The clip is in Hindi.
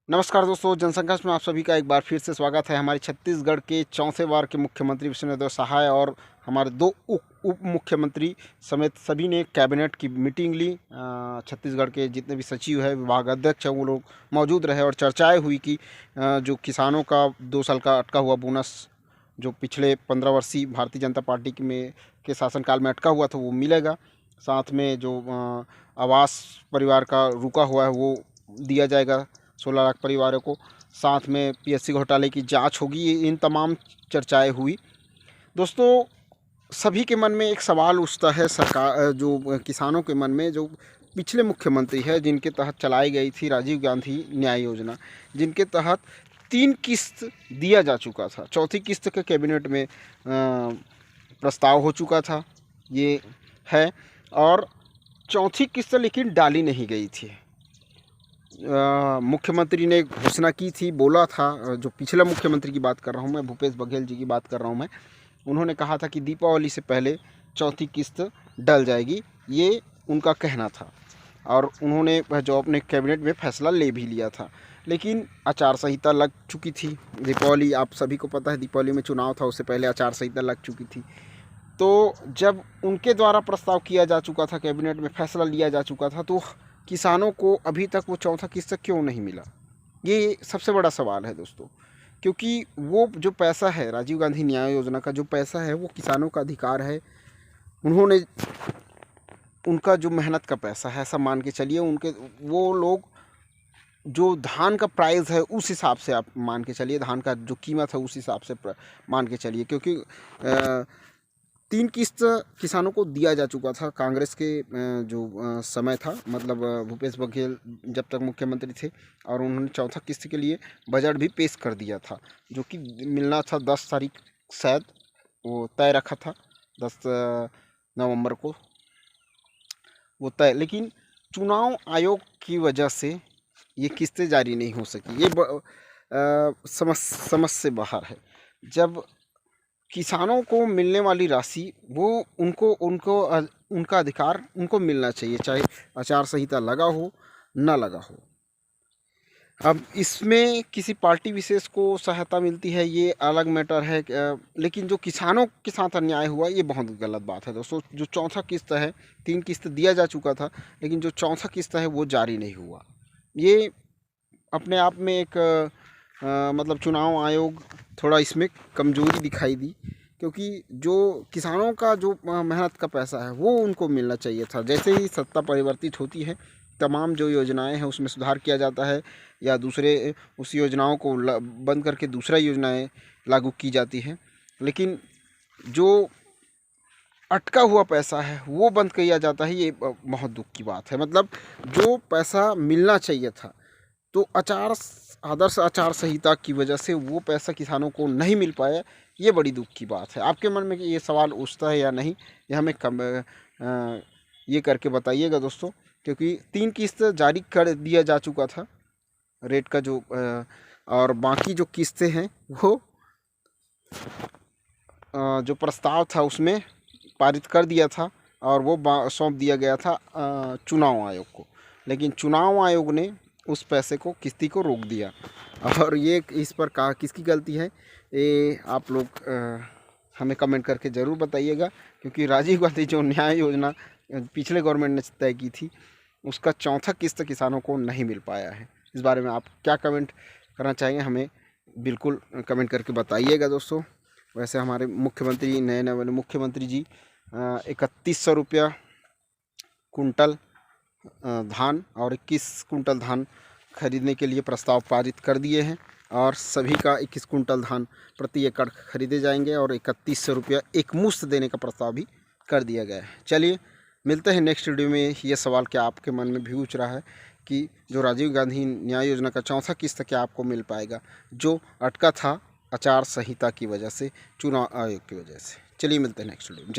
नमस्कार दोस्तों, जनसंघर्ष में आप सभी का एक बार फिर से स्वागत है। हमारे छत्तीसगढ़ के चौथे बार के मुख्यमंत्री विष्णुदेव सहाय और हमारे दो उप मुख्यमंत्री समेत सभी ने कैबिनेट की मीटिंग ली। छत्तीसगढ़ के जितने भी सचिव है, विभाग अध्यक्ष हैं, वो लोग मौजूद रहे और चर्चाएं हुई कि जो किसानों का 2 साल का अटका हुआ बोनस जो पिछले 15 वर्षीय भारतीय जनता पार्टी के शासनकाल में अटका हुआ था वो मिलेगा। साथ में जो आवास परिवार का रुका हुआ है वो दिया जाएगा 16 लाख परिवारों को। साथ में पीएससी घोटाले की जांच होगी। इन तमाम चर्चाएं हुई। दोस्तों, सभी के मन में एक सवाल उठता है, सरकार जो किसानों के मन में, जो पिछले मुख्यमंत्री है जिनके तहत चलाई गई थी राजीव गांधी न्याय योजना, जिनके तहत 3 किस्त दिया जा चुका था। चौथी किस्त के कैबिनेट में प्रस्ताव हो चुका था ये है, और चौथी किस्त लेकिन डाली नहीं गई थी। मुख्यमंत्री ने घोषणा की थी, बोला था, जो पिछला मुख्यमंत्री की बात कर रहा हूँ मैं, भूपेश बघेल जी की बात कर रहा हूँ मैं। उन्होंने कहा था कि दीपावली से पहले चौथी किस्त डल जाएगी, ये उनका कहना था। और उन्होंने जो अपने कैबिनेट में फैसला ले भी लिया था। लेकिन आचार संहिता लग चुकी थी। दीपावली, आप सभी को पता है, दीपावली में चुनाव था, उससे पहले आचार संहिता लग चुकी थी। तो जब उनके द्वारा प्रस्ताव किया जा चुका था, कैबिनेट में फैसला लिया जा चुका था, तो किसानों को अभी तक वो चौथा किस्त क्यों नहीं मिला, ये सबसे बड़ा सवाल है दोस्तों। क्योंकि वो जो पैसा है, राजीव गांधी न्याय योजना का जो पैसा है, वो किसानों का अधिकार है। उन्होंने, उनका जो मेहनत का पैसा है, ऐसा मान के चलिए। उनके, वो लोग जो धान का प्राइस है उस हिसाब से आप मान के चलिए, धान का जो कीमत है उस हिसाब से मान के चलिए। क्योंकि 3 किस्त किसानों को दिया जा चुका था कांग्रेस के जो समय था, मतलब भूपेश बघेल जब तक मुख्यमंत्री थे। और उन्होंने चौथा किस्त के लिए बजट भी पेश कर दिया था, जो कि मिलना था 10 तारीख, शायद वो तय रखा था 10 नवंबर को वो तय। लेकिन चुनाव आयोग की वजह से ये किस्तें जारी नहीं हो सकी। ये समझ से बाहर है। जब किसानों को मिलने वाली राशि, वो उनको उनको उनका अधिकार उनको मिलना चाहिए, चाहे आचार संहिता लगा हो ना लगा हो। अब इसमें किसी पार्टी विशेष को सहायता मिलती है, ये अलग मैटर है। लेकिन जो किसानों के साथ अन्याय हुआ, ये बहुत गलत बात है दोस्तों। जो चौथा किस्त है, 3 किस्त दिया जा चुका था, लेकिन जो चौथा किस्त है वो जारी नहीं हुआ। ये अपने आप में एक मतलब चुनाव आयोग थोड़ा इसमें कमज़ोरी दिखाई दी। क्योंकि जो किसानों का जो मेहनत का पैसा है वो उनको मिलना चाहिए था। जैसे ही सत्ता परिवर्तित होती है, तमाम जो योजनाएं हैं उसमें सुधार किया जाता है, या दूसरे उस योजनाओं को बंद करके दूसरा योजनाएं लागू की जाती है। लेकिन जो अटका हुआ पैसा है वो बंद किया जाता है, ये बहुत दुख की बात है। मतलब जो पैसा मिलना चाहिए था, तो आदर्श आचार संहिता की वजह से वो पैसा किसानों को नहीं मिल पाया, ये बड़ी दुख की बात है। आपके मन में ये सवाल उठता है या नहीं, ये हमें ये करके बताइएगा दोस्तों। क्योंकि 3 किस्त जारी कर दिया जा चुका था रेट का जो और बाकी जो किस्तें हैं वो जो प्रस्ताव था उसमें पारित कर दिया था, और वो सौंप दिया गया था चुनाव आयोग को। लेकिन चुनाव आयोग ने उस पैसे को, किस्ती को रोक दिया। और ये इस पर किसकी गलती है, ये आप लोग हमें कमेंट करके ज़रूर बताइएगा। क्योंकि राजीव गांधी जो न्याय योजना पिछले गवर्नमेंट ने तय की थी, उसका चौथा किस्त किसानों को नहीं मिल पाया है। इस बारे में आप क्या कमेंट करना चाहेंगे, हमें बिल्कुल कमेंट करके बताइएगा दोस्तों। वैसे हमारे मुख्यमंत्री, नए नए मुख्यमंत्री जी 3100 रुपया कुंटल धान और 21 कुंटल धान खरीदने के लिए प्रस्ताव पारित कर दिए हैं। और सभी का 21 कुंटल धान प्रति एकड़ खरीदे जाएंगे, और 3100 रुपया एक मुश्त देने का प्रस्ताव भी कर दिया गया है। चलिए मिलते हैं नेक्स्ट वीडियो में। ये सवाल क्या आपके मन में भी उठ रहा है कि जो राजीव गांधी न्याय योजना का चौथा किस्त क्या आपको मिल पाएगा, जो अटका था आचार संहिता की वजह से, चुनाव आयोग की वजह से। चलिए मिलते हैं नेक्स्ट वीडियो में।